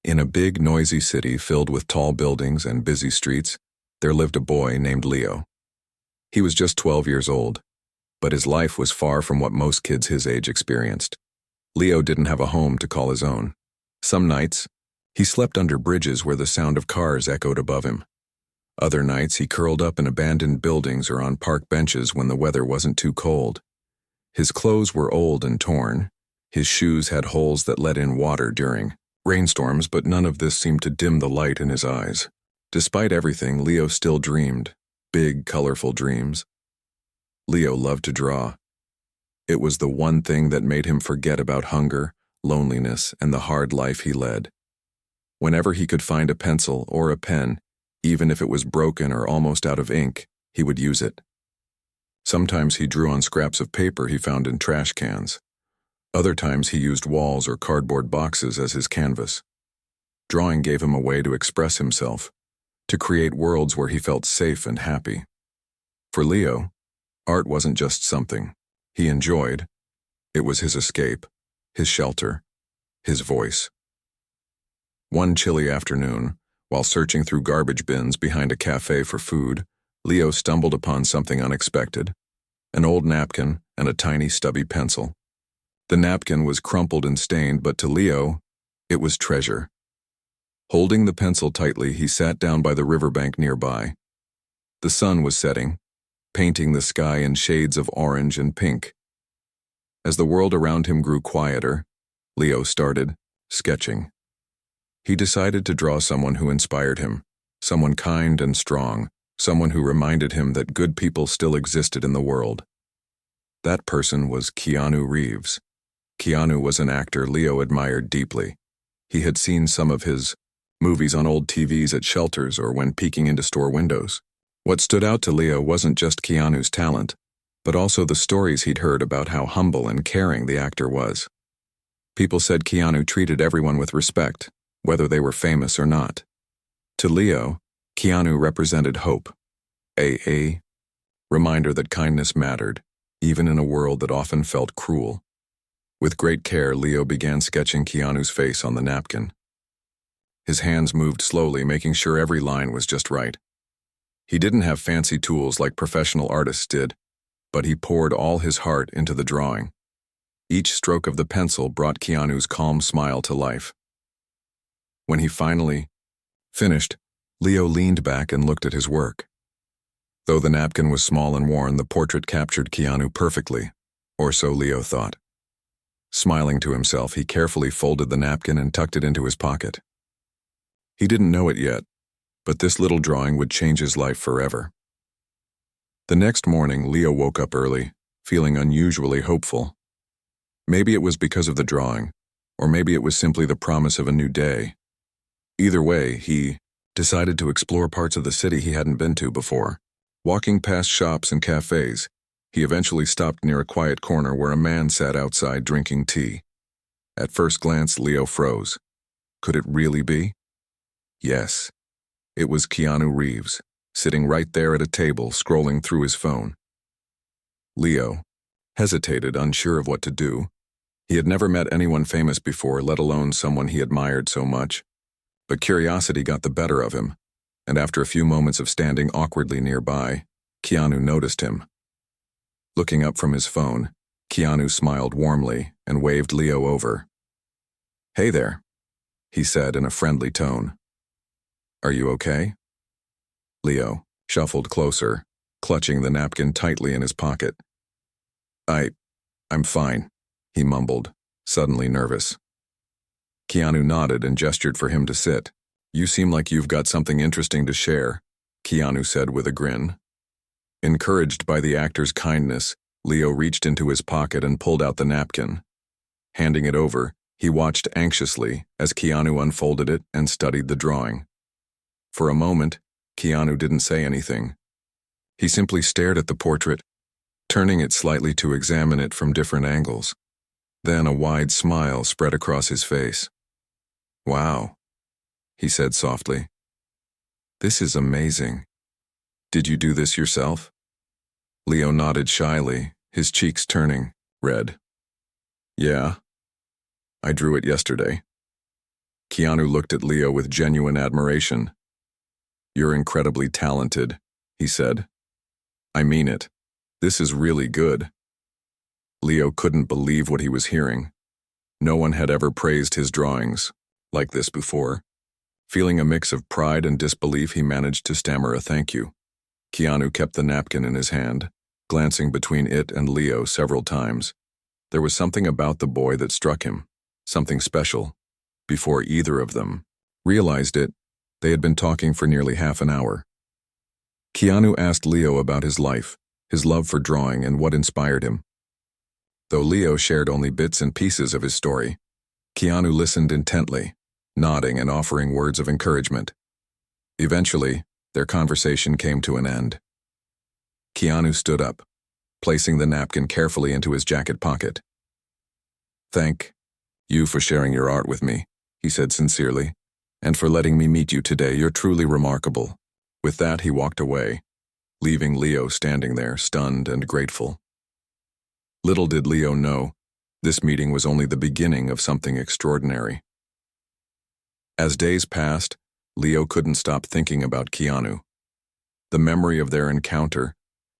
In a big, noisy city filled with tall buildings and busy streets, there lived a boy named Leo. He was just 12 years old, but his life was far from what most kids his age experienced. Leo didn't have a home to call his own. Some nights, he slept under bridges where the sound of cars echoed above him. Other nights, he curled up in abandoned buildings or on park benches when the weather wasn't too cold. His clothes were old and torn. His shoes had holes that let in water during rainstorms, but none of this seemed to dim the light in his eyes. Despite everything, Leo still dreamed, big, colorful dreams. Leo loved to draw. It was the one thing that made him forget about hunger, loneliness, and the hard life he led. Whenever he could find a pencil or a pen, even if it was broken or almost out of ink, he would use it. Sometimes he drew on scraps of paper he found in trash cans. Other times he used walls or cardboard boxes as his canvas. Drawing gave him a way to express himself, to create worlds where he felt safe and happy. For Leo, art wasn't just something he enjoyed. It was his escape, his shelter, his voice. One chilly afternoon, while searching through garbage bins behind a cafe for food, Leo stumbled upon something unexpected: an old napkin and a tiny stubby pencil. The napkin was crumpled and stained, but to Leo, it was treasure. Holding the pencil tightly, he sat down by the riverbank nearby. The sun was setting, painting the sky in shades of orange and pink. As the world around him grew quieter, Leo started sketching. He decided to draw someone who inspired him, someone kind and strong, someone who reminded him that good people still existed in the world. That person was Keanu Reeves. Keanu was an actor Leo admired deeply. He had seen some of his movies on old TVs at shelters or when peeking into store windows. What stood out to Leo wasn't just Keanu's talent, but also the stories he'd heard about how humble and caring the actor was. People said Keanu treated everyone with respect, whether they were famous or not. To Leo, Keanu represented hope, a reminder that kindness mattered, even in a world that often felt cruel. With great care, Leo began sketching Keanu's face on the napkin. His hands moved slowly, making sure every line was just right. He didn't have fancy tools like professional artists did, but he poured all his heart into the drawing. Each stroke of the pencil brought Keanu's calm smile to life. When he finally finished, Leo leaned back and looked at his work. Though the napkin was small and worn, the portrait captured Keanu perfectly, or so Leo thought. Smiling to himself, he carefully folded the napkin and tucked it into his pocket. He didn't know it yet, but this little drawing would change his life forever. The next morning, Leo woke up early, feeling unusually hopeful. Maybe it was because of the drawing, or maybe it was simply the promise of a new day. Either way, he decided to explore parts of the city he hadn't been to before. Walking past shops and cafes, he eventually stopped near a quiet corner where a man sat outside drinking tea. At first glance, Leo froze. Could it really be? Yes. It was Keanu Reeves, sitting right there at a table, scrolling through his phone. Leo hesitated, unsure of what to do. He had never met anyone famous before, let alone someone he admired so much. But curiosity got the better of him, and after a few moments of standing awkwardly nearby, Keanu noticed him. Looking up from his phone, Keanu smiled warmly and waved Leo over. "Hey there," he said in a friendly tone. "Are you okay?" Leo shuffled closer, clutching the napkin tightly in his pocket. I'm fine," he mumbled, suddenly nervous. Keanu nodded and gestured for him to sit. "You seem like you've got something interesting to share," Keanu said with a grin. Encouraged by the actor's kindness, Leo reached into his pocket and pulled out the napkin. Handing it over, he watched anxiously as Keanu unfolded it and studied the drawing. For a moment, Keanu didn't say anything. He simply stared at the portrait, turning it slightly to examine it from different angles. Then a wide smile spread across his face. "Wow," he said softly. "This is amazing. Did you do this yourself?" Leo nodded shyly, his cheeks turning red. "Yeah, I drew it yesterday." Keanu looked at Leo with genuine admiration. "You're incredibly talented," he said. "I mean it. This is really good." Leo couldn't believe what he was hearing. No one had ever praised his drawings like this before. Feeling a mix of pride and disbelief, he managed to stammer a thank you. Keanu kept the napkin in his hand, glancing between it and Leo several times. There was something about the boy that struck him, something special. Before either of them realized it, they had been talking for nearly half an hour. Keanu asked Leo about his life, his love for drawing, and what inspired him. Though Leo shared only bits and pieces of his story, Keanu listened intently, nodding and offering words of encouragement. Eventually, their conversation came to an end. Keanu stood up, placing the napkin carefully into his jacket pocket. "Thank you for sharing your art with me," he said sincerely, "and for letting me meet you today. You're truly remarkable." With that, he walked away, leaving Leo standing there, stunned and grateful. Little did Leo know, this meeting was only the beginning of something extraordinary. As days passed, Leo couldn't stop thinking about Keanu. The memory of their encounter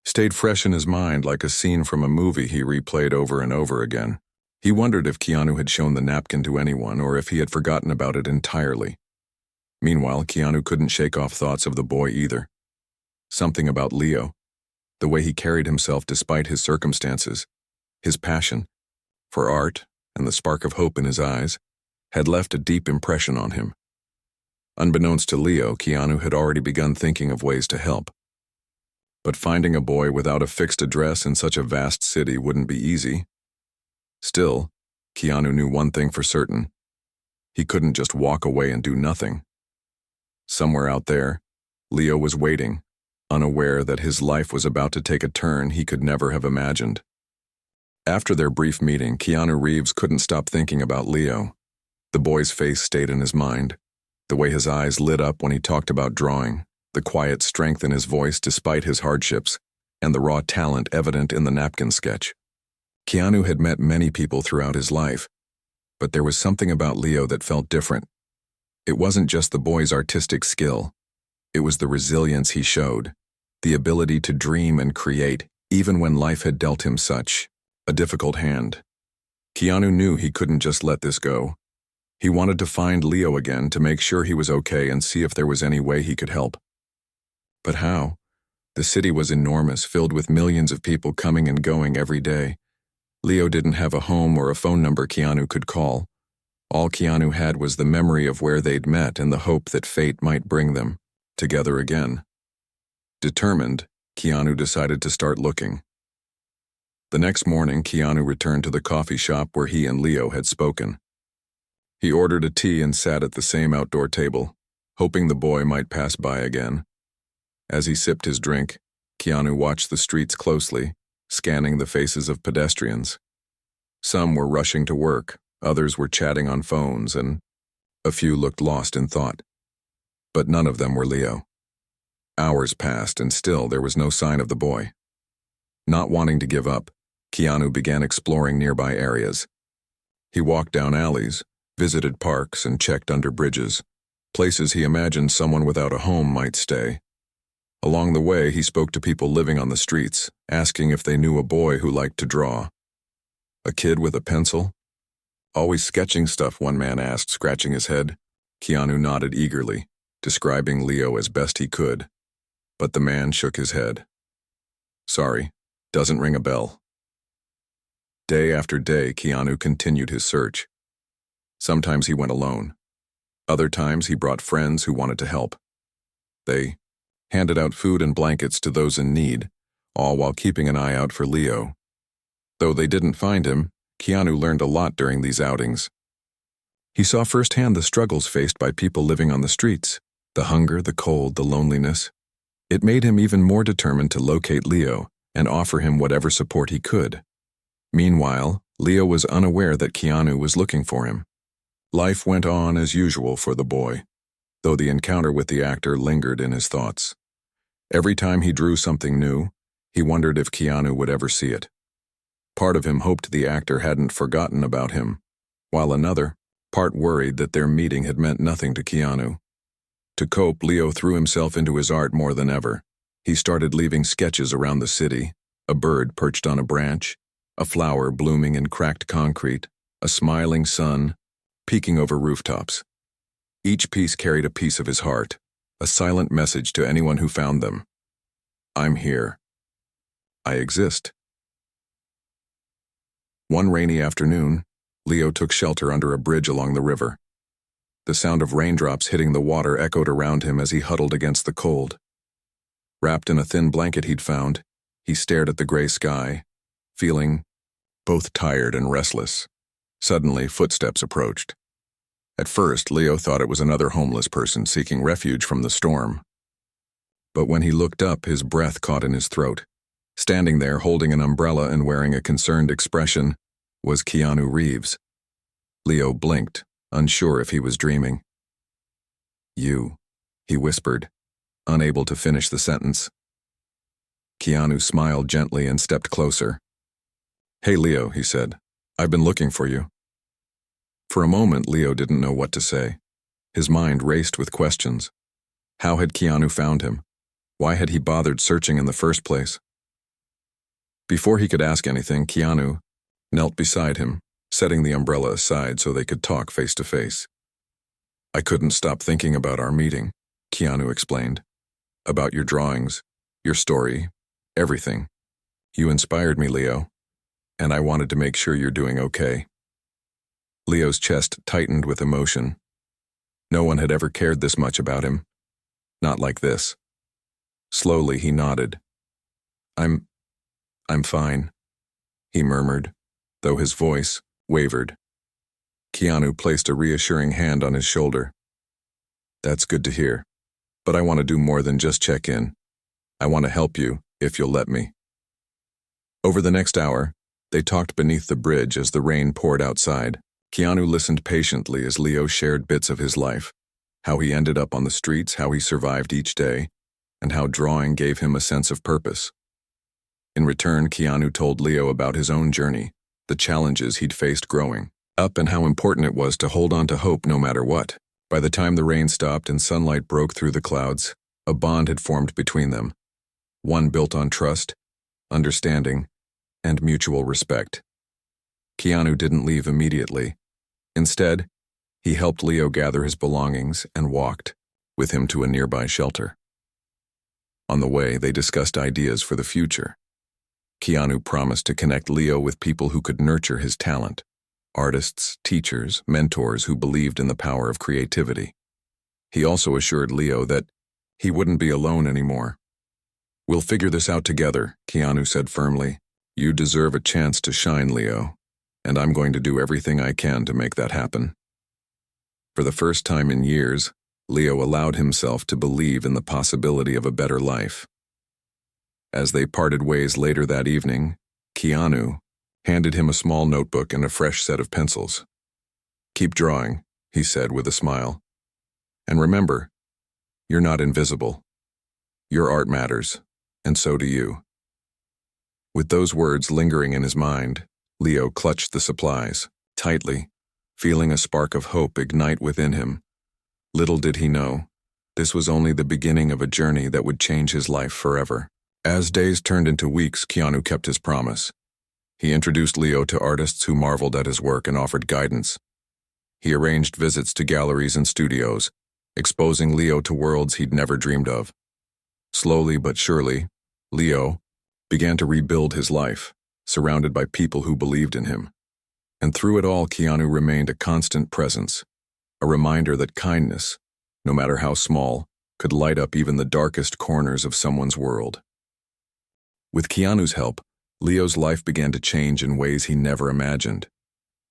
stayed fresh in his mind like a scene from a movie he replayed over and over again. He wondered if Keanu had shown the napkin to anyone or if he had forgotten about it entirely. Meanwhile, Keanu couldn't shake off thoughts of the boy either. Something about Leo, the way he carried himself despite his circumstances, his passion for art and the spark of hope in his eyes, had left a deep impression on him. Unbeknownst to Leo, Keanu had already begun thinking of ways to help. But finding a boy without a fixed address in such a vast city wouldn't be easy. Still, Keanu knew one thing for certain. He couldn't just walk away and do nothing. Somewhere out there, Leo was waiting, unaware that his life was about to take a turn he could never have imagined. After their brief meeting, Keanu Reeves couldn't stop thinking about Leo. The boy's face stayed in his mind, the way his eyes lit up when he talked about drawing, the quiet strength in his voice despite his hardships, and the raw talent evident in the napkin sketch. Keanu had met many people throughout his life, but there was something about Leo that felt different. It wasn't just the boy's artistic skill. It was the resilience he showed, the ability to dream and create, even when life had dealt him such a difficult hand. Keanu knew he couldn't just let this go. He wanted to find Leo again to make sure he was okay and see if there was any way he could help. But how? The city was enormous, filled with millions of people coming and going every day. Leo didn't have a home or a phone number Keanu could call. All Keanu had was the memory of where they'd met and the hope that fate might bring them together again. Determined, Keanu decided to start looking. The next morning, Keanu returned to the coffee shop where he and Leo had spoken. He ordered a tea and sat at the same outdoor table, hoping the boy might pass by again. As he sipped his drink, Keanu watched the streets closely, scanning the faces of pedestrians. Some were rushing to work, others were chatting on phones, and a few looked lost in thought. But none of them were Leo. Hours passed, and still there was no sign of the boy. Not wanting to give up, Keanu began exploring nearby areas. He walked down alleys, visited parks, and checked under bridges, places he imagined someone without a home might stay. Along the way, he spoke to people living on the streets, asking if they knew a boy who liked to draw. A kid with a pencil? Always sketching stuff, one man asked, scratching his head. Keanu nodded eagerly, describing Leo as best he could. But the man shook his head. Sorry, doesn't ring a bell. Day after day, Keanu continued his search. Sometimes he went alone. Other times he brought friends who wanted to help. They handed out food and blankets to those in need, all while keeping an eye out for Leo. Though they didn't find him, Keanu learned a lot during these outings. He saw firsthand the struggles faced by people living on the streets, the hunger, the cold, the loneliness. It made him even more determined to locate Leo and offer him whatever support he could. Meanwhile, Leo was unaware that Keanu was looking for him. Life went on as usual for the boy, though the encounter with the actor lingered in his thoughts. Every time he drew something new, he wondered if Keanu would ever see it. Part of him hoped the actor hadn't forgotten about him, while another part worried that their meeting had meant nothing to Keanu. To cope, Leo threw himself into his art more than ever. He started leaving sketches around the city, a bird perched on a branch, a flower blooming in cracked concrete, a smiling sun peeking over rooftops. Each piece carried a piece of his heart, a silent message to anyone who found them. I'm here. I exist. One rainy afternoon, Leo took shelter under a bridge along the river. The sound of raindrops hitting the water echoed around him as he huddled against the cold. Wrapped in a thin blanket he'd found, he stared at the gray sky, feeling both tired and restless. Suddenly, footsteps approached. At first, Leo thought it was another homeless person seeking refuge from the storm. But when he looked up, his breath caught in his throat. Standing there, holding an umbrella and wearing a concerned expression, was Keanu Reeves. Leo blinked, unsure if he was dreaming. You, he whispered, unable to finish the sentence. Keanu smiled gently and stepped closer. Hey Leo, he said, I've been looking for you. For a moment, Leo didn't know what to say. His mind raced with questions. How had Keanu found him? Why had he bothered searching in the first place? Before he could ask anything, Keanu knelt beside him, setting the umbrella aside so they could talk face to face. I couldn't stop thinking about our meeting, Keanu explained. About your drawings, your story, everything. You inspired me, Leo, and I wanted to make sure you're doing okay. Leo's chest tightened with emotion. No one had ever cared this much about him. Not like this. Slowly, he nodded. I'm fine, he murmured, though his voice wavered. Keanu placed a reassuring hand on his shoulder. That's good to hear, but I want to do more than just check in. I want to help you, if you'll let me. Over the next hour, they talked beneath the bridge as the rain poured outside. Keanu listened patiently as Leo shared bits of his life, how he ended up on the streets, how he survived each day, and how drawing gave him a sense of purpose. In return, Keanu told Leo about his own journey, the challenges he'd faced growing up, and how important it was to hold on to hope no matter what. By the time the rain stopped and sunlight broke through the clouds, a bond had formed between them, one built on trust, understanding, and mutual respect. Keanu didn't leave immediately. Instead, he helped Leo gather his belongings and walked with him to a nearby shelter. On the way, they discussed ideas for the future. Keanu promised to connect Leo with people who could nurture his talent, artists, teachers, mentors who believed in the power of creativity. He also assured Leo that he wouldn't be alone anymore. We'll figure this out together, Keanu said firmly. You deserve a chance to shine, Leo, and I'm going to do everything I can to make that happen. For the first time in years, Leo allowed himself to believe in the possibility of a better life. As they parted ways later that evening, Keanu handed him a small notebook and a fresh set of pencils. Keep drawing, he said with a smile. And remember, you're not invisible. Your art matters, and so do you. With those words lingering in his mind, Leo clutched the supplies tightly, feeling a spark of hope ignite within him. Little did he know, this was only the beginning of a journey that would change his life forever. As days turned into weeks, Keanu kept his promise. He introduced Leo to artists who marveled at his work and offered guidance. He arranged visits to galleries and studios, exposing Leo to worlds he'd never dreamed of. Slowly but surely, Leo began to rebuild his life, surrounded by people who believed in him. And through it all, Keanu remained a constant presence, a reminder that kindness, no matter how small, could light up even the darkest corners of someone's world. With Keanu's help, Leo's life began to change in ways he never imagined.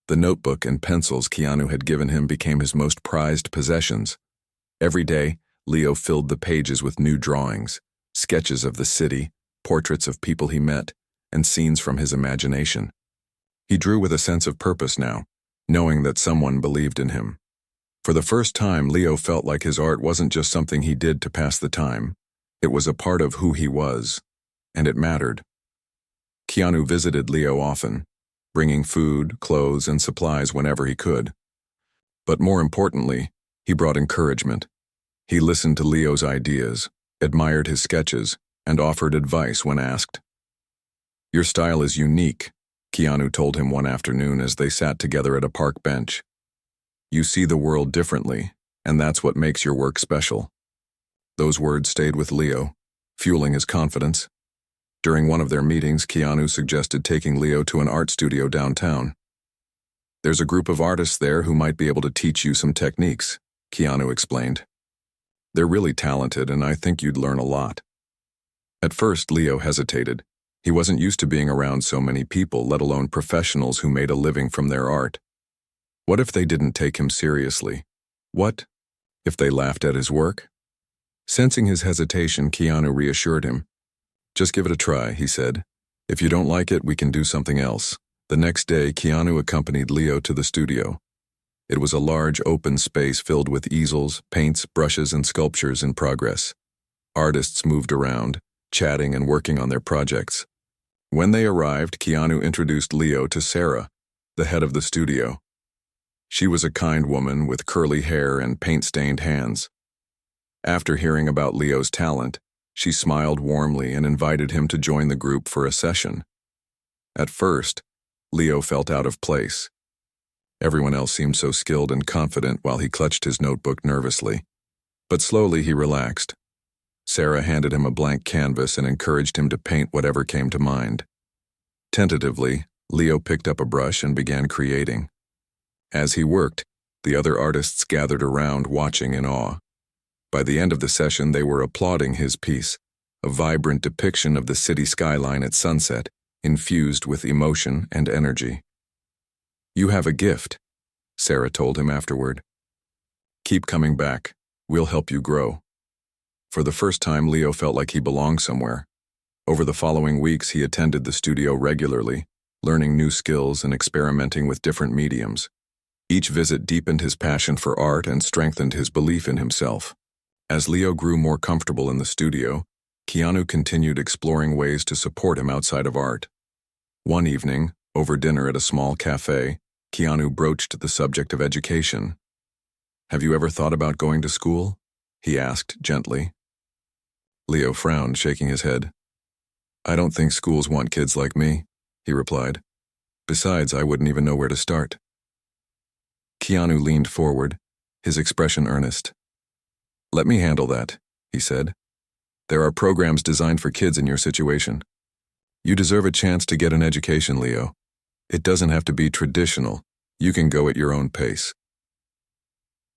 The notebook and pencils Keanu had given him became his most prized possessions. Every day, Leo filled the pages with new drawings, sketches of the city, portraits of people he met, and scenes from his imagination. He drew with a sense of purpose now, knowing that someone believed in him. For the first time, Leo felt like his art wasn't just something he did to pass the time. It was a part of who he was, and it mattered. Keanu visited Leo often, bringing food, clothes, and supplies whenever he could. But more importantly, he brought encouragement. He listened to Leo's ideas, admired his sketches, and offered advice when asked. "Your style is unique," Keanu told him one afternoon as they sat together at a park bench. "You see the world differently, and that's what makes your work special." Those words stayed with Leo, fueling his confidence. During one of their meetings, Keanu suggested taking Leo to an art studio downtown. "There's a group of artists there who might be able to teach you some techniques," Keanu explained. "They're really talented, and I think you'd learn a lot." At first, Leo hesitated. He wasn't used to being around so many people, let alone professionals who made a living from their art. What if they didn't take him seriously? What if they laughed at his work? Sensing his hesitation, Keanu reassured him. "Just give it a try," he said. "If you don't like it, we can do something else." The next day, Keanu accompanied Leo to the studio. It was a large, open space filled with easels, paints, brushes, and sculptures in progress. Artists moved around, chatting and working on their projects. When they arrived, Keanu introduced Leo to Sarah, the head of the studio. She was a kind woman with curly hair and paint-stained hands. After hearing about Leo's talent, she smiled warmly and invited him to join the group for a session. At first, Leo felt out of place. Everyone else seemed so skilled and confident while he clutched his notebook nervously. But slowly he relaxed. Sarah handed him a blank canvas and encouraged him to paint whatever came to mind. Tentatively, Leo picked up a brush and began creating. As he worked, the other artists gathered around, watching in awe. By the end of the session, they were applauding his piece, a vibrant depiction of the city skyline at sunset, infused with emotion and energy. "You have a gift," Sarah told him afterward. "Keep coming back. We'll help you grow." For the first time, Leo felt like he belonged somewhere. Over the following weeks, he attended the studio regularly, learning new skills and experimenting with different mediums. Each visit deepened his passion for art and strengthened his belief in himself. As Leo grew more comfortable in the studio, Keanu continued exploring ways to support him outside of art. One evening, over dinner at a small cafe, Keanu broached the subject of education. "Have you ever thought about going to school?" he asked gently. Leo frowned, shaking his head. "I don't think schools want kids like me," he replied. "Besides, I wouldn't even know where to start." Keanu leaned forward, his expression earnest. "Let me handle that," he said. "There are programs designed for kids in your situation. You deserve a chance to get an education, Leo. It doesn't have to be traditional. You can go at your own pace."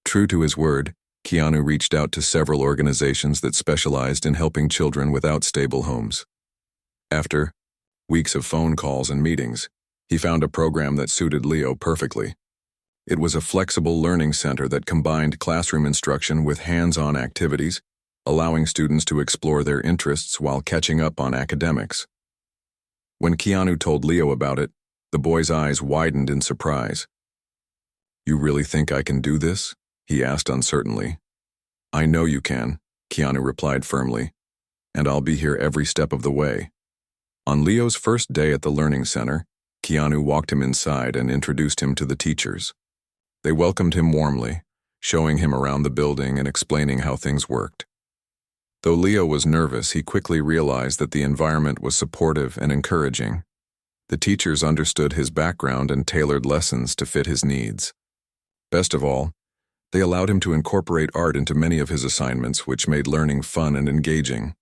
True to his word, Keanu reached out to several organizations that specialized in helping children without stable homes. After weeks of phone calls and meetings, he found a program that suited Leo perfectly. It was a flexible learning center that combined classroom instruction with hands-on activities, allowing students to explore their interests while catching up on academics. When Keanu told Leo about it, the boy's eyes widened in surprise. "You really think I can do this?" he asked uncertainly. "I know you can," Keanu replied firmly, "and I'll be here every step of the way." On Leo's first day at the Learning Center, Keanu walked him inside and introduced him to the teachers. They welcomed him warmly, showing him around the building and explaining how things worked. Though Leo was nervous, he quickly realized that the environment was supportive and encouraging. The teachers understood his background and tailored lessons to fit his needs. Best of all, they allowed him to incorporate art into many of his assignments, which made learning fun and engaging.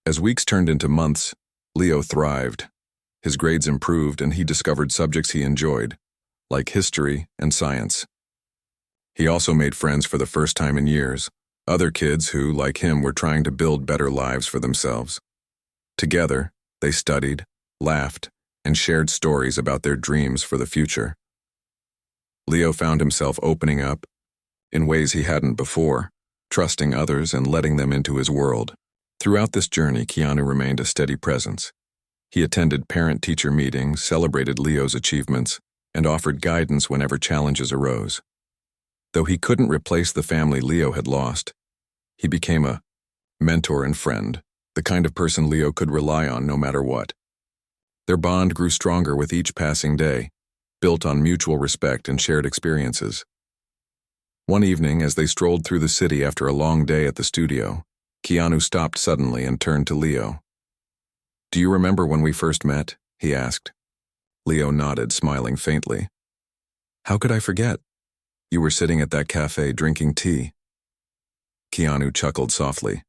As weeks turned into months, Leo thrived. His grades improved and he discovered subjects he enjoyed, like history and science. He also made friends for the first time in years, other kids who, like him, were trying to build better lives for themselves. Together, they studied, laughed, and shared stories about their dreams for the future. Leo found himself opening up in ways he hadn't before, trusting others and letting them into his world. Throughout this journey, Keanu remained a steady presence. He attended parent-teacher meetings, celebrated Leo's achievements, and offered guidance whenever challenges arose. Though he couldn't replace the family Leo had lost, he became a mentor and friend, the kind of person Leo could rely on no matter what. Their bond grew stronger with each passing day, built on mutual respect and shared experiences. One evening, as they strolled through the city after a long day at the studio, Keanu stopped suddenly and turned to Leo. "Do you remember when we first met?" he asked. Leo nodded, smiling faintly. "How could I forget? You were sitting at that cafe drinking tea." Keanu chuckled softly.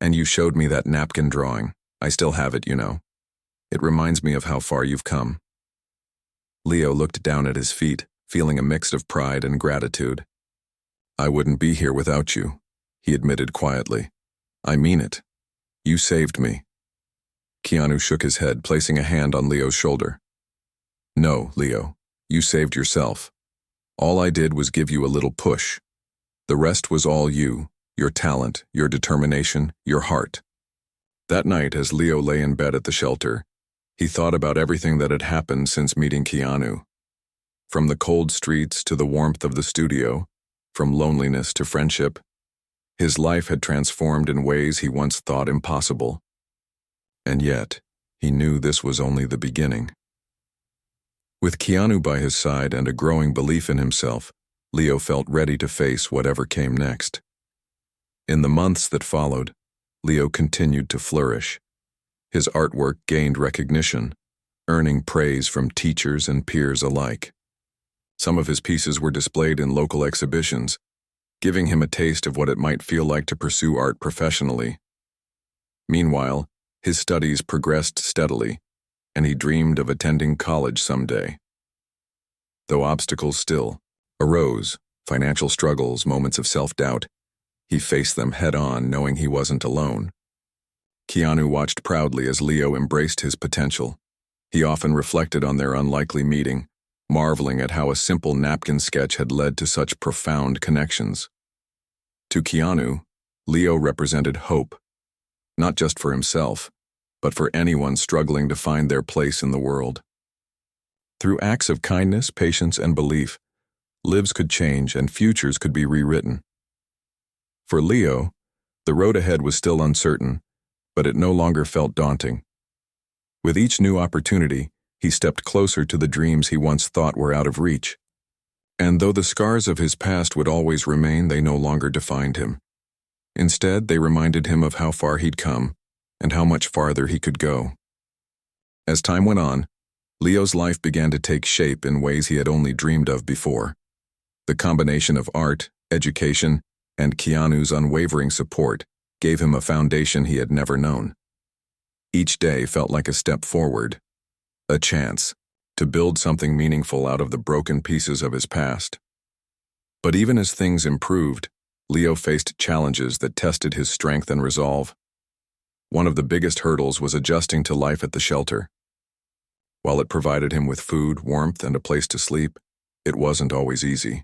"And you showed me that napkin drawing. I still have it, you know. It reminds me of how far you've come." Leo looked down at his feet, feeling a mix of pride and gratitude. "I wouldn't be here without you," he admitted quietly. "I mean it. You saved me." Keanu shook his head, placing a hand on Leo's shoulder. "No, Leo, you saved yourself. All I did was give you a little push. The rest was all you, your talent, your determination, your heart." That night, as Leo lay in bed at the shelter, he thought about everything that had happened since meeting Keanu. From the cold streets to the warmth of the studio, from loneliness to friendship, his life had transformed in ways he once thought impossible. And yet, he knew this was only the beginning. With Keanu by his side and a growing belief in himself, Leo felt ready to face whatever came next. In the months that followed, Leo continued to flourish. His artwork gained recognition, earning praise from teachers and peers alike. Some of his pieces were displayed in local exhibitions, giving him a taste of what it might feel like to pursue art professionally. Meanwhile, his studies progressed steadily, and he dreamed of attending college someday. Though obstacles still arose, financial struggles, moments of self-doubt, he faced them head-on, knowing he wasn't alone. Keanu watched proudly as Leo embraced his potential. He often reflected on their unlikely meeting, marveling at how a simple napkin sketch had led to such profound connections. To Keanu, Leo represented hope, not just for himself, but for anyone struggling to find their place in the world. Through acts of kindness, patience, and belief, lives could change and futures could be rewritten. For Leo, the road ahead was still uncertain, but it no longer felt daunting. With each new opportunity, he stepped closer to the dreams he once thought were out of reach. And though the scars of his past would always remain, they no longer defined him. Instead, they reminded him of how far he'd come and how much farther he could go. As time went on, Leo's life began to take shape in ways he had only dreamed of before. The combination of art, education, and Keanu's unwavering support gave him a foundation he had never known. Each day felt like a step forward, a chance to build something meaningful out of the broken pieces of his past. But even as things improved, Leo faced challenges that tested his strength and resolve. One of the biggest hurdles was adjusting to life at the shelter. While it provided him with food, warmth, and a place to sleep, it wasn't always easy.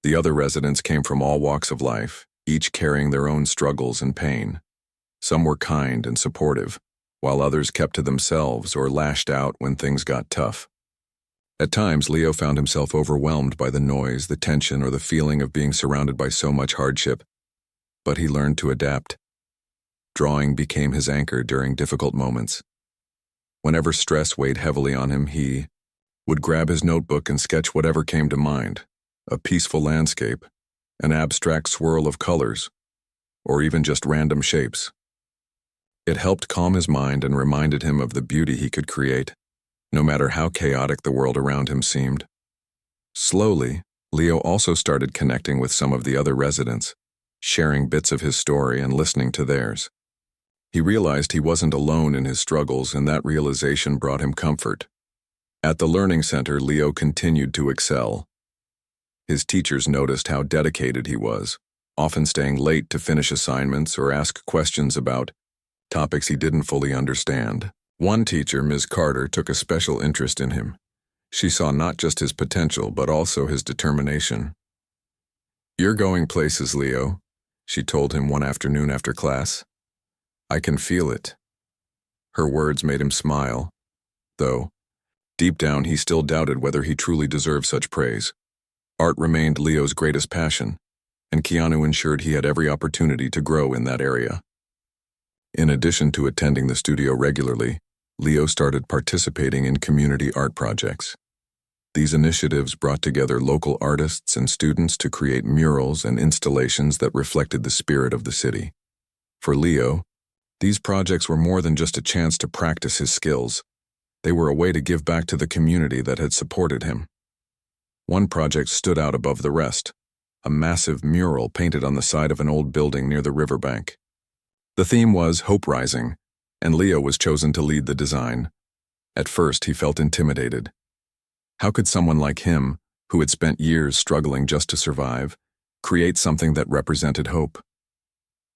The other residents came from all walks of life, each carrying their own struggles and pain. Some were kind and supportive, while others kept to themselves or lashed out when things got tough. At times, Leo found himself overwhelmed by the noise, the tension, or the feeling of being surrounded by so much hardship, but he learned to adapt. Drawing became his anchor during difficult moments. Whenever stress weighed heavily on him, he would grab his notebook and sketch whatever came to mind, a peaceful landscape, an abstract swirl of colors, or even just random shapes. It helped calm his mind and reminded him of the beauty he could create, no matter how chaotic the world around him seemed. Slowly, Leo also started connecting with some of the other residents, sharing bits of his story and listening to theirs. He realized he wasn't alone in his struggles, and that realization brought him comfort. At the learning center, Leo continued to excel. His teachers noticed how dedicated he was, often staying late to finish assignments or ask questions about topics he didn't fully understand. One teacher, Ms. Carter, took a special interest in him. She saw not just his potential, but also his determination. "You're going places, Leo," she told him one afternoon after class. "I can feel it." Her words made him smile, though deep down he still doubted whether he truly deserved such praise. Art remained Leo's greatest passion, and Keanu ensured he had every opportunity to grow in that area. In addition to attending the studio regularly, Leo started participating in community art projects. These initiatives brought together local artists and students to create murals and installations that reflected the spirit of the city. For Leo, these projects were more than just a chance to practice his skills. They were a way to give back to the community that had supported him. One project stood out above the rest, a massive mural painted on the side of an old building near the riverbank. The theme was Hope Rising, and Leo was chosen to lead the design. At first, he felt intimidated. How could someone like him, who had spent years struggling just to survive, create something that represented hope?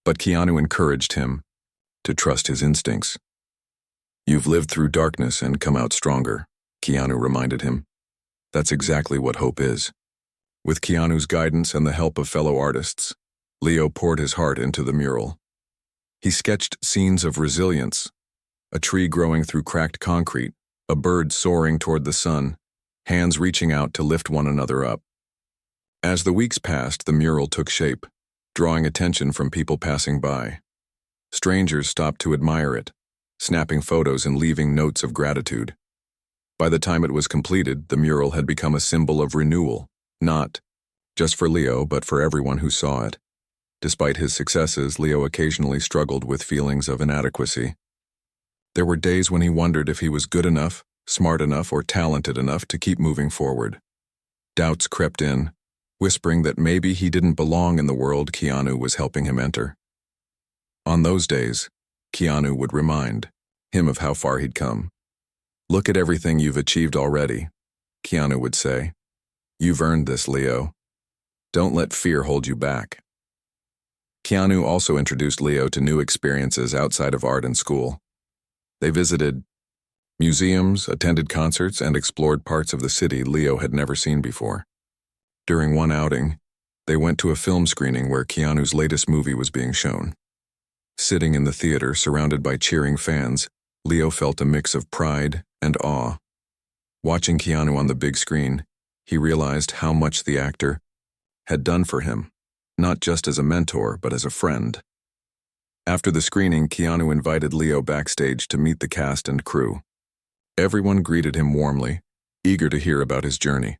But Keanu encouraged him to trust his instincts. "You've lived through darkness and come out stronger," Keanu reminded him. "That's exactly what hope is." With Keanu's guidance and the help of fellow artists, Leo poured his heart into the mural. He sketched scenes of resilience, a tree growing through cracked concrete, a bird soaring toward the sun, hands reaching out to lift one another up. As the weeks passed, the mural took shape, drawing attention from people passing by. Strangers stopped to admire it, snapping photos and leaving notes of gratitude. By the time it was completed, the mural had become a symbol of renewal, not just for Leo, but for everyone who saw it. Despite his successes, Leo occasionally struggled with feelings of inadequacy. There were days when he wondered if he was good enough, smart enough, or talented enough to keep moving forward. Doubts crept in, whispering that maybe he didn't belong in the world Keanu was helping him enter. On those days, Keanu would remind him of how far he'd come. "Look at everything you've achieved already," Keanu would say. "You've earned this, Leo. Don't let fear hold you back." Keanu also introduced Leo to new experiences outside of art and school. They visited museums, attended concerts, and explored parts of the city Leo had never seen before. During one outing, they went to a film screening where Keanu's latest movie was being shown. Sitting in the theater, surrounded by cheering fans, Leo felt a mix of pride and awe. Watching Keanu on the big screen, he realized how much the actor had done for him, not just as a mentor, but as a friend. After the screening, Keanu invited Leo backstage to meet the cast and crew. Everyone greeted him warmly, eager to hear about his journey.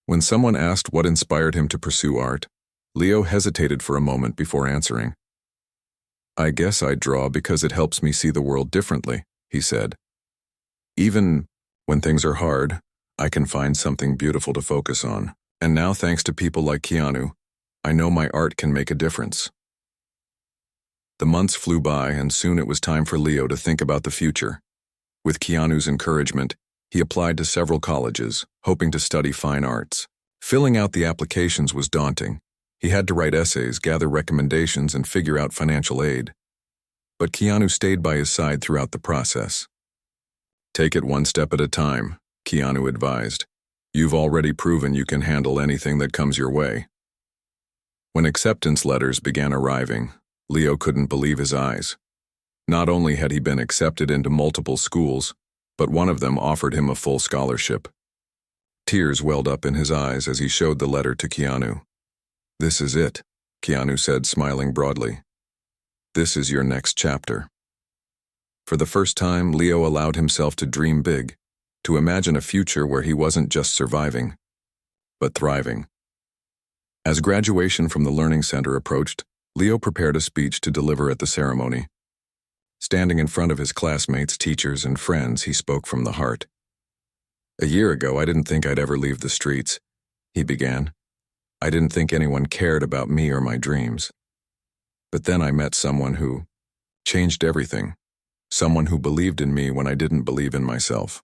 When someone asked what inspired him to pursue art, Leo hesitated for a moment before answering. "I guess I draw because it helps me see the world differently," he said. "Even when things are hard, I can find something beautiful to focus on. And now, thanks to people like Keanu, I know my art can make a difference." The months flew by, and soon it was time for Leo to think about the future. With Keanu's encouragement, he applied to several colleges, hoping to study fine arts. Filling out the applications was daunting. He had to write essays, gather recommendations, and figure out financial aid. But Keanu stayed by his side throughout the process. "Take it one step at a time," Keanu advised. "You've already proven you can handle anything that comes your way." When acceptance letters began arriving, Leo couldn't believe his eyes. Not only had he been accepted into multiple schools, but one of them offered him a full scholarship. Tears welled up in his eyes as he showed the letter to Keanu. "This is it," Keanu said, smiling broadly. "This is your next chapter." For the first time, Leo allowed himself to dream big, to imagine a future where he wasn't just surviving, but thriving. As graduation from the Learning Center approached, Leo prepared a speech to deliver at the ceremony. Standing in front of his classmates, teachers, and friends, he spoke from the heart. "A year ago, I didn't think I'd ever leave the streets," he began. "I didn't think anyone cared about me or my dreams. But then I met someone who changed everything, someone who believed in me when I didn't believe in myself.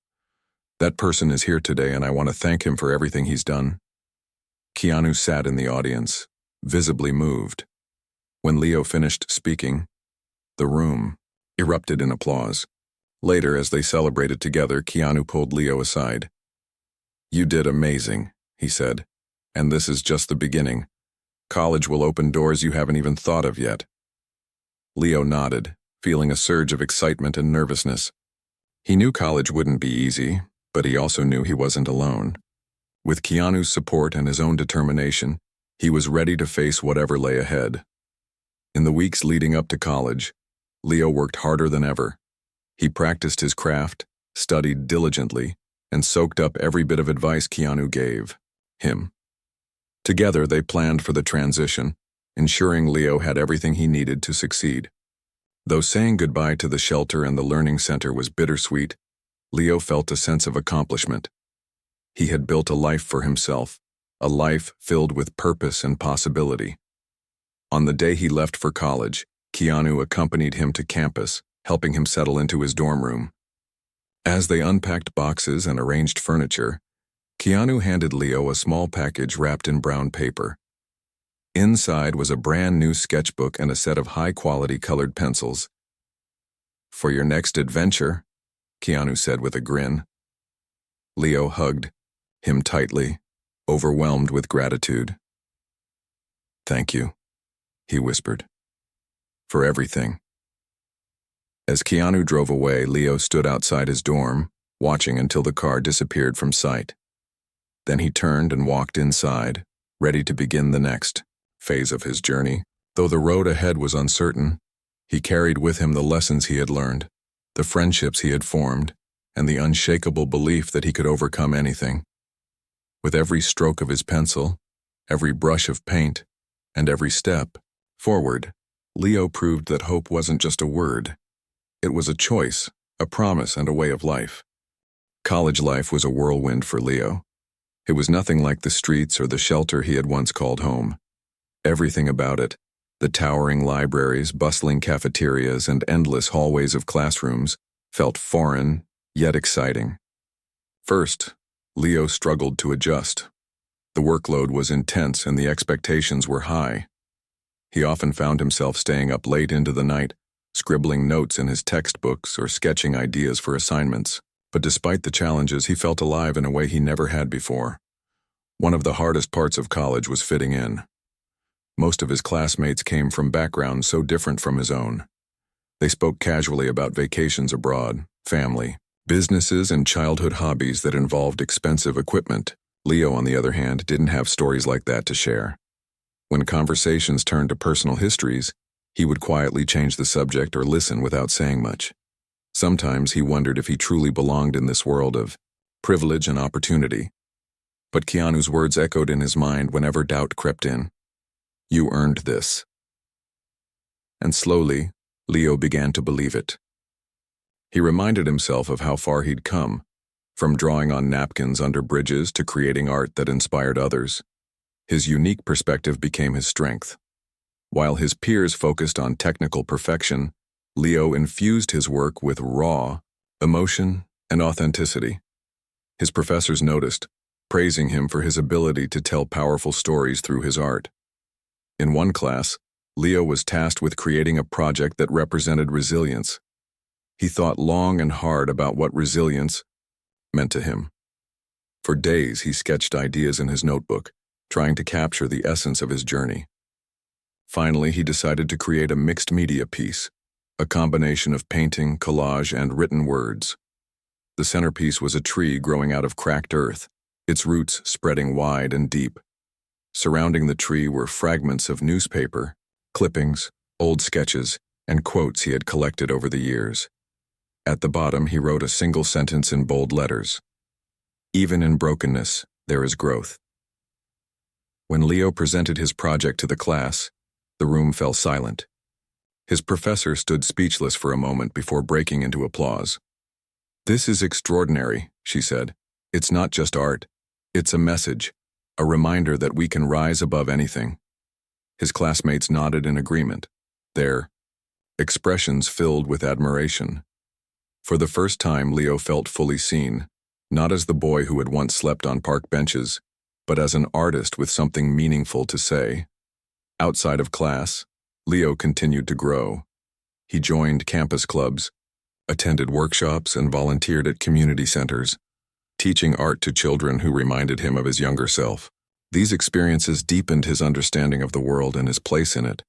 That person is here today, and I want to thank him for everything he's done." Keanu sat in the audience, visibly moved. When Leo finished speaking, the room erupted in applause. Later, as they celebrated together, Keanu pulled Leo aside. "You did amazing," he said, "and this is just the beginning. College will open doors you haven't even thought of yet." Leo nodded, feeling a surge of excitement and nervousness. He knew college wouldn't be easy, but he also knew he wasn't alone. With Keanu's support and his own determination, he was ready to face whatever lay ahead. In the weeks leading up to college, Leo worked harder than ever. He practiced his craft, studied diligently, and soaked up every bit of advice Keanu gave him. Together, they planned for the transition, ensuring Leo had everything he needed to succeed. Though saying goodbye to the shelter and the learning center was bittersweet, Leo felt a sense of accomplishment. He had built a life for himself, a life filled with purpose and possibility. On the day he left for college, Keanu accompanied him to campus, helping him settle into his dorm room. As they unpacked boxes and arranged furniture, Keanu handed Leo a small package wrapped in brown paper. Inside was a brand new sketchbook and a set of high-quality colored pencils. "For your next adventure," Keanu said with a grin. Leo hugged him tightly, overwhelmed with gratitude. "Thank you," he whispered, "for everything." As Keanu drove away, Leo stood outside his dorm, watching until the car disappeared from sight. Then he turned and walked inside, ready to begin the next phase of his journey. Though the road ahead was uncertain, he carried with him the lessons he had learned, the friendships he had formed, and the unshakable belief that he could overcome anything. With every stroke of his pencil, every brush of paint, and every step forward, Leo proved that hope wasn't just a word. It was a choice, a promise, and a way of life. College life was a whirlwind for Leo. It was nothing like the streets or the shelter he had once called home. Everything about it, the towering libraries, bustling cafeterias, and endless hallways of classrooms, felt foreign, yet exciting. First, Leo struggled to adjust. The workload was intense and the expectations were high. He often found himself staying up late into the night, scribbling notes in his textbooks or sketching ideas for assignments. But despite the challenges, he felt alive in a way he never had before. One of the hardest parts of college was fitting in. Most of his classmates came from backgrounds so different from his own. They spoke casually about vacations abroad, family, businesses, and childhood hobbies that involved expensive equipment. Leo, on the other hand, didn't have stories like that to share. When conversations turned to personal histories, he would quietly change the subject or listen without saying much. Sometimes he wondered if he truly belonged in this world of privilege and opportunity. But Keanu's words echoed in his mind whenever doubt crept in. "You earned this." And slowly, Leo began to believe it. He reminded himself of how far he'd come, from drawing on napkins under bridges to creating art that inspired others. His unique perspective became his strength. While his peers focused on technical perfection, Leo infused his work with raw emotion and authenticity. His professors noticed, praising him for his ability to tell powerful stories through his art. In one class, Leo was tasked with creating a project that represented resilience. He thought long and hard about what resilience meant to him. For days, he sketched ideas in his notebook, trying to capture the essence of his journey. Finally, he decided to create a mixed media piece, a combination of painting, collage, and written words. The centerpiece was a tree growing out of cracked earth, its roots spreading wide and deep. Surrounding the tree were fragments of newspaper, clippings, old sketches, and quotes he had collected over the years. At the bottom, he wrote a single sentence in bold letters: "Even in brokenness, there is growth." When Leo presented his project to the class, the room fell silent. His professor stood speechless for a moment before breaking into applause. "This is extraordinary," she said. "It's not just art. It's a message, a reminder that we can rise above anything." His classmates nodded in agreement, their expressions filled with admiration. For the first time, Leo felt fully seen, not as the boy who had once slept on park benches, but as an artist with something meaningful to say. Outside of class, Leo continued to grow. He joined campus clubs, attended workshops, and volunteered at community centers, teaching art to children who reminded him of his younger self. These experiences deepened his understanding of the world and his place in it.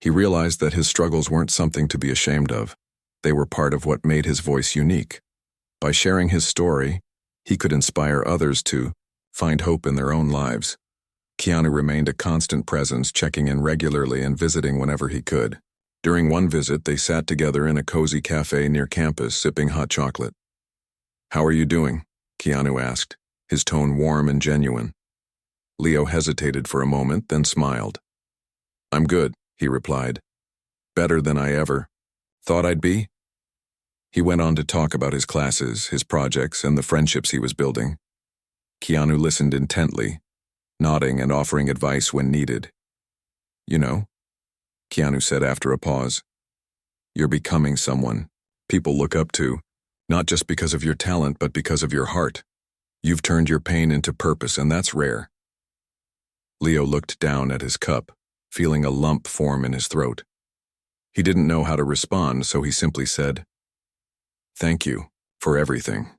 He realized that his struggles weren't something to be ashamed of. They were part of what made his voice unique. By sharing his story, he could inspire others to find hope in their own lives. Keanu remained a constant presence, checking in regularly and visiting whenever he could. During one visit, they sat together in a cozy cafe near campus, sipping hot chocolate. "How are you doing?" Keanu asked, his tone warm and genuine. Leo hesitated for a moment, then smiled. I'm good, he replied. Better than I ever thought I'd be. He went on to talk about his classes, his projects, and the friendships he was building. Keanu listened intently, nodding and offering advice when needed. You know, Keanu said after a pause, you're becoming someone people look up to, not just because of your talent but because of your heart. You've turned your pain into purpose, and that's rare. Leo looked down at his cup, feeling a lump form in his throat. He didn't know how to respond, so he simply said, Thank you for everything.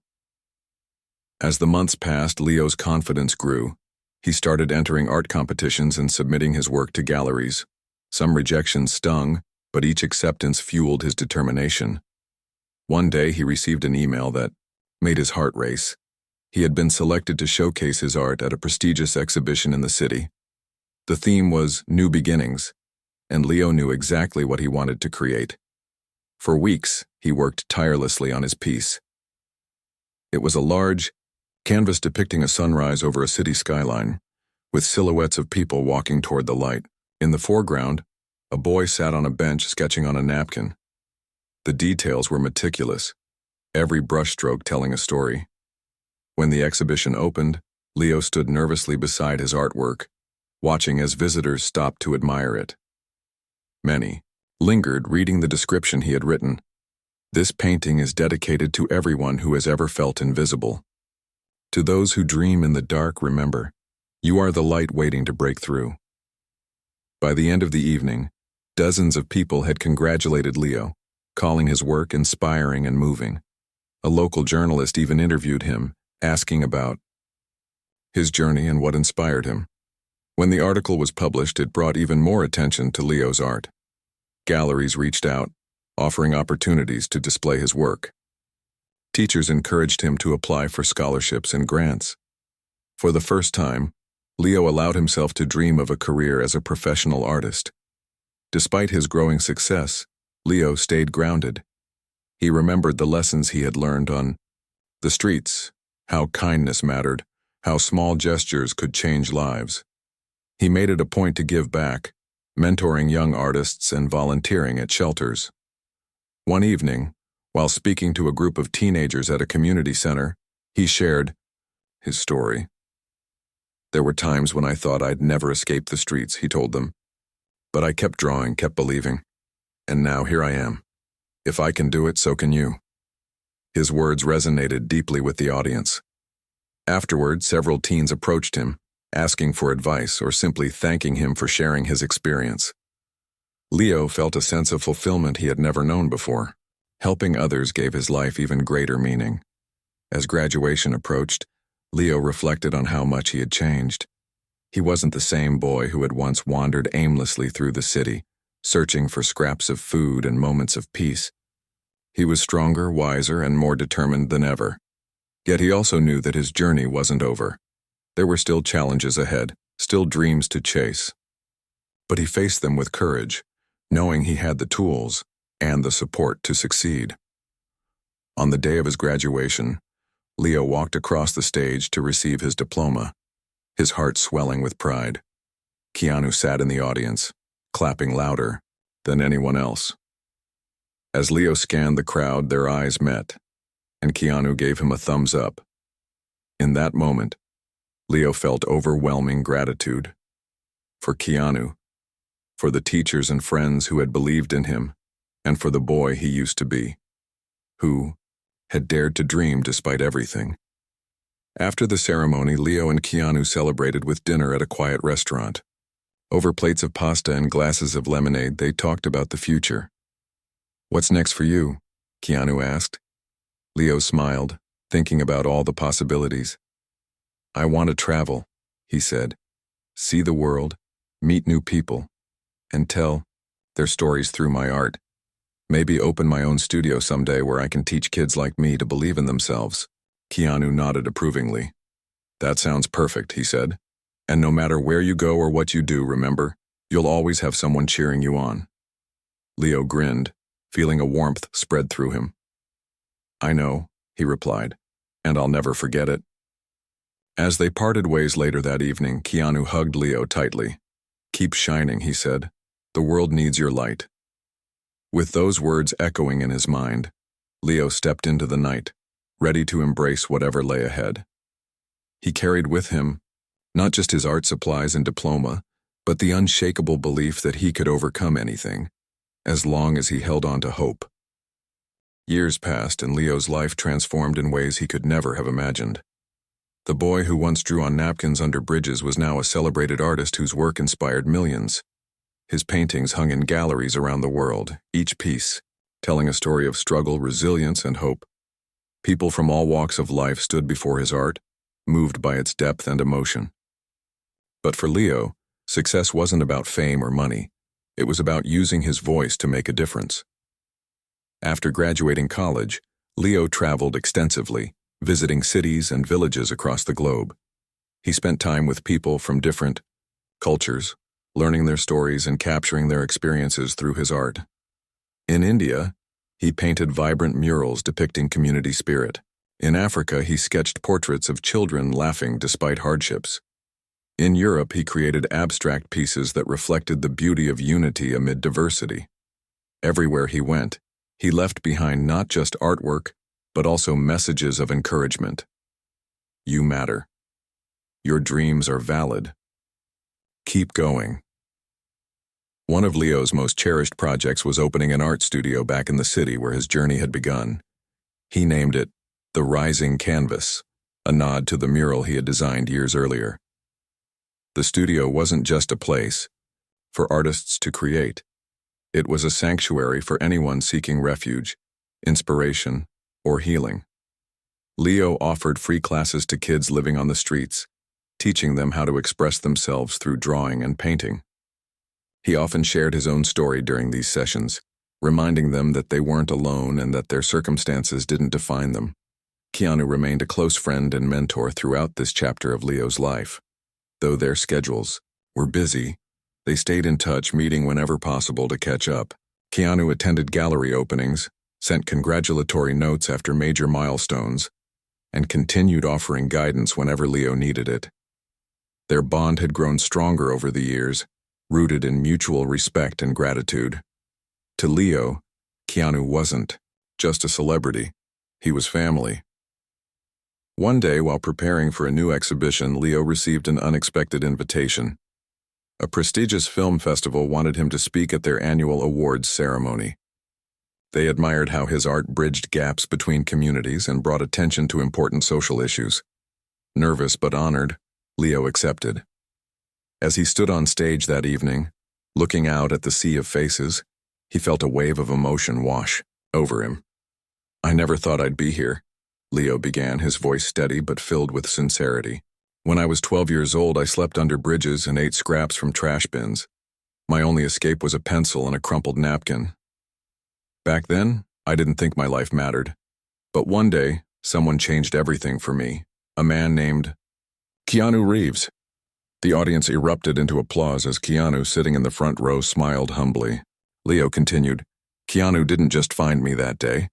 As the months passed, Leo's confidence grew. He started entering art competitions and submitting his work to galleries. Some rejections stung, but each acceptance fueled his determination. One day he received an email that made his heart race. He had been selected to showcase his art at a prestigious exhibition in the city. The theme was New Beginnings, and Leo knew exactly what he wanted to create. For weeks, he worked tirelessly on his piece. It was a large canvas depicting a sunrise over a city skyline, with silhouettes of people walking toward the light. In the foreground, a boy sat on a bench sketching on a napkin. The details were meticulous, every brushstroke telling a story. When the exhibition opened, Leo stood nervously beside his artwork, watching as visitors stopped to admire it. Many lingered, reading the description he had written. This painting is dedicated to everyone who has ever felt invisible. To those who dream in the dark, remember, you are the light waiting to break through. By the end of the evening, dozens of people had congratulated Leo, calling his work inspiring and moving. A local journalist even interviewed him, asking about his journey and what inspired him. When the article was published, it brought even more attention to Leo's art. Galleries reached out, offering opportunities to display his work. Teachers encouraged him to apply for scholarships and grants. For the first time, Leo allowed himself to dream of a career as a professional artist. Despite his growing success, Leo stayed grounded. He remembered the lessons he had learned on the streets, how kindness mattered, how small gestures could change lives. He made it a point to give back, mentoring young artists and volunteering at shelters. One evening, while speaking to a group of teenagers at a community center, he shared his story. There were times when I thought I'd never escape the streets, he told them. But I kept drawing, kept believing. And now here I am. If I can do it, so can you. His words resonated deeply with the audience. Afterward, several teens approached him, asking for advice or simply thanking him for sharing his experience. Leo felt a sense of fulfillment he had never known before. Helping others gave his life even greater meaning. As graduation approached, Leo reflected on how much he had changed. He wasn't the same boy who had once wandered aimlessly through the city, searching for scraps of food and moments of peace. He was stronger, wiser, and more determined than ever. Yet he also knew that his journey wasn't over. There were still challenges ahead, still dreams to chase. But he faced them with courage, knowing he had the tools and the support to succeed. On the day of his graduation, Leo walked across the stage to receive his diploma, his heart swelling with pride. Keanu sat in the audience, clapping louder than anyone else. As Leo scanned the crowd, their eyes met, and Keanu gave him a thumbs up. In that moment, Leo felt overwhelming gratitude. For Keanu, for the teachers and friends who had believed in him, and for the boy he used to be, who had dared to dream despite everything. After the ceremony, Leo and Keanu celebrated with dinner at a quiet restaurant. Over plates of pasta and glasses of lemonade, they talked about the future. "What's next for you?" Keanu asked. Leo smiled, thinking about all the possibilities. "I want to travel," he said. "See the world, meet new people, and tell their stories through my art. Maybe open my own studio someday where I can teach kids like me to believe in themselves." Keanu nodded approvingly. "That sounds perfect," he said. "And no matter where you go or what you do, remember, you'll always have someone cheering you on." Leo grinned, feeling a warmth spread through him. "I know," he replied. and I'll never forget it. As they parted ways later that evening, Keanu hugged Leo tightly. "Keep shining," he said. "The world needs your light." With those words echoing in his mind, Leo stepped into the night, ready to embrace whatever lay ahead. He carried with him not just his art supplies and diploma, but the unshakable belief that he could overcome anything, as long as he held on to hope. Years passed and Leo's life transformed in ways he could never have imagined. The boy who once drew on napkins under bridges was now a celebrated artist whose work inspired millions. His paintings hung in galleries around the world, each piece telling a story of struggle, resilience, and hope. People from all walks of life stood before his art, moved by its depth and emotion. But for Leo, success wasn't about fame or money. It was about using his voice to make a difference. After graduating college, Leo traveled extensively, visiting cities and villages across the globe. He spent time with people from different cultures, learning their stories and capturing their experiences through his art. In India, he painted vibrant murals depicting community spirit. In Africa, he sketched portraits of children laughing despite hardships. In Europe, he created abstract pieces that reflected the beauty of unity amid diversity. Everywhere he went, he left behind not just artwork, but also messages of encouragement. You matter. Your dreams are valid. Keep going. One of Leo's most cherished projects was opening an art studio back in the city where his journey had begun. He named it The Rising Canvas, a nod to the mural he had designed years earlier. The studio wasn't just a place for artists to create. It was a sanctuary for anyone seeking refuge, inspiration, or healing. Leo offered free classes to kids living on the streets, teaching them how to express themselves through drawing and painting. He often shared his own story during these sessions, reminding them that they weren't alone and that their circumstances didn't define them. Keanu remained a close friend and mentor throughout this chapter of Leo's life. Though their schedules were busy, they stayed in touch, meeting whenever possible to catch up. Keanu attended gallery openings, sent congratulatory notes after major milestones, and continued offering guidance whenever Leo needed it. Their bond had grown stronger over the years, rooted in mutual respect and gratitude. To Leo, Keanu wasn't just a celebrity. He was family. One day, while preparing for a new exhibition, Leo received an unexpected invitation. A prestigious film festival wanted him to speak at their annual awards ceremony. They admired how his art bridged gaps between communities and brought attention to important social issues. Nervous but honored, Leo accepted. As he stood on stage that evening, looking out at the sea of faces, he felt a wave of emotion wash over him. "I never thought I'd be here," Leo began, his voice steady but filled with sincerity. "When I was 12 years old, I slept under bridges and ate scraps from trash bins. My only escape was a pencil and a crumpled napkin. Back then, I didn't think my life mattered. But one day, someone changed everything for me. A man named Keanu Reeves." The audience erupted into applause as Keanu, sitting in the front row, smiled humbly. Leo continued, "Keanu didn't just find me that day.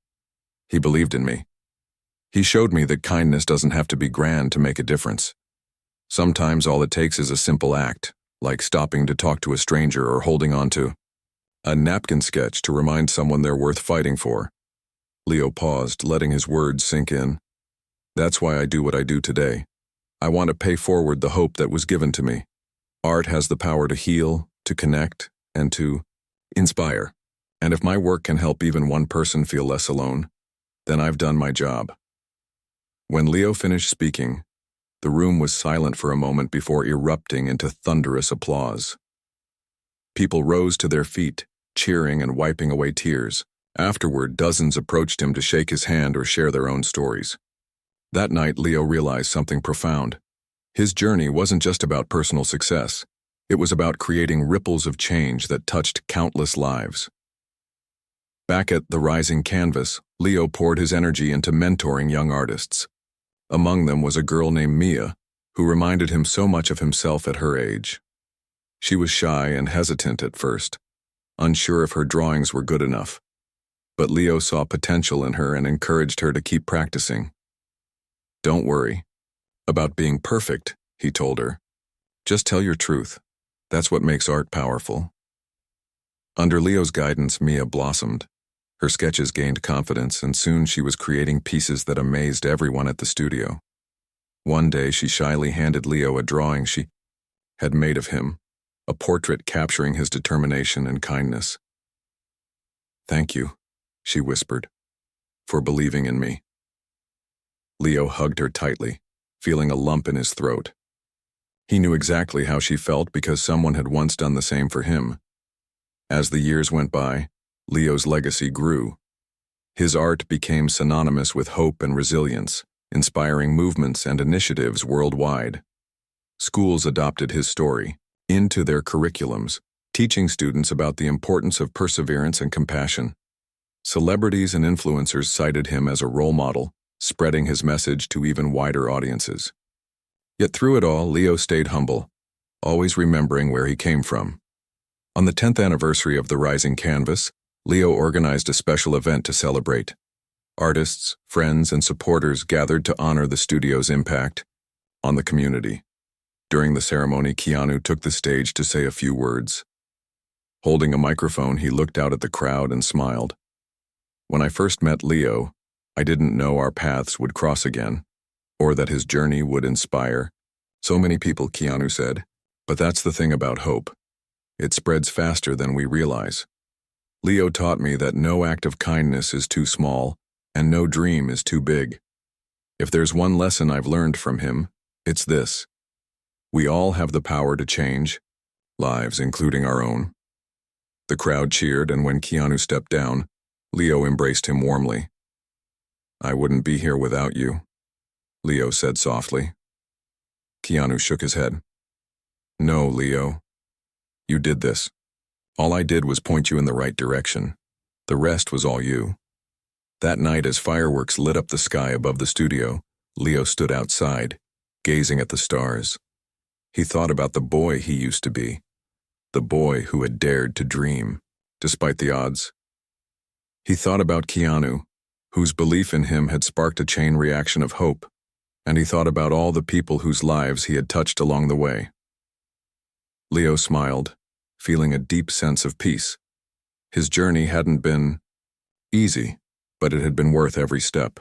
He believed in me. He showed me that kindness doesn't have to be grand to make a difference. Sometimes all it takes is a simple act, like stopping to talk to a stranger or holding on to a napkin sketch to remind someone they're worth fighting for." Leo paused, letting his words sink in. "That's why I do what I do today. I want to pay forward the hope that was given to me. Art has the power to heal, to connect, and to inspire. And if my work can help even one person feel less alone, then I've done my job." When Leo finished speaking, the room was silent for a moment before erupting into thunderous applause. People rose to their feet, cheering and wiping away tears. Afterward, dozens approached him to shake his hand or share their own stories. That night, Leo realized something profound. His journey wasn't just about personal success. It was about creating ripples of change that touched countless lives. Back at The Rising Canvas, Leo poured his energy into mentoring young artists. Among them was a girl named Mia, who reminded him so much of himself at her age. She was shy and hesitant at first, unsure if her drawings were good enough. But Leo saw potential in her and encouraged her to keep practicing. Don't worry about being perfect, he told her. Just tell your truth. That's what makes art powerful. Under Leo's guidance, Mia blossomed. Her sketches gained confidence, and soon she was creating pieces that amazed everyone at the studio. One day, she shyly handed Leo a drawing she had made of him, a portrait capturing his determination and kindness. "Thank you," she whispered, "for believing in me." Leo hugged her tightly, feeling a lump in his throat. He knew exactly how she felt because someone had once done the same for him. As the years went by, Leo's legacy grew. His art became synonymous with hope and resilience, inspiring movements and initiatives worldwide. Schools adopted his story into their curriculums, teaching students about the importance of perseverance and compassion. Celebrities and influencers cited him as a role model, spreading his message to even wider audiences. Yet through it all, Leo stayed humble, always remembering where he came from. On the 10th anniversary of the Rising Canvas, Leo organized a special event to celebrate. Artists, friends, and supporters gathered to honor the studio's impact on the community. During the ceremony, Keanu took the stage to say a few words. Holding a microphone, he looked out at the crowd and smiled. "When I first met Leo, I didn't know our paths would cross again, or that his journey would inspire so many people," Keanu said. "But that's the thing about hope. It spreads faster than we realize. Leo taught me that no act of kindness is too small, and no dream is too big. If there's one lesson I've learned from him, it's this. We all have the power to change lives, including our own." The crowd cheered, and when Keanu stepped down, Leo embraced him warmly. "I wouldn't be here without you," Leo said softly. Keanu shook his head. "No, Leo. You did this. All I did was point you in the right direction. The rest was all you." That night, as fireworks lit up the sky above the studio, Leo stood outside, gazing at the stars. He thought about the boy he used to be, the boy who had dared to dream, despite the odds. He thought about Keanu, whose belief in him had sparked a chain reaction of hope, and he thought about all the people whose lives he had touched along the way. Leo smiled, feeling a deep sense of peace. His journey hadn't been easy, but it had been worth every step.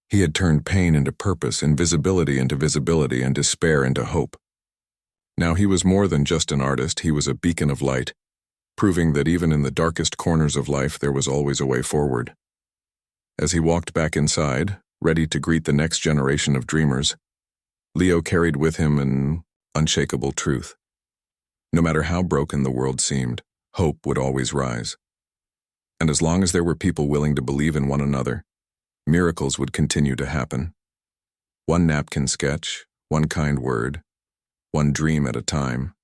He had turned pain into purpose, invisibility into visibility, and despair into hope. Now he was more than just an artist, he was a beacon of light, proving that even in the darkest corners of life there was always a way forward. As he walked back inside, ready to greet the next generation of dreamers, Leo carried with him an unshakable truth. No matter how broken the world seemed, hope would always rise. And as long as there were people willing to believe in one another, miracles would continue to happen. One napkin sketch, one kind word, one dream at a time.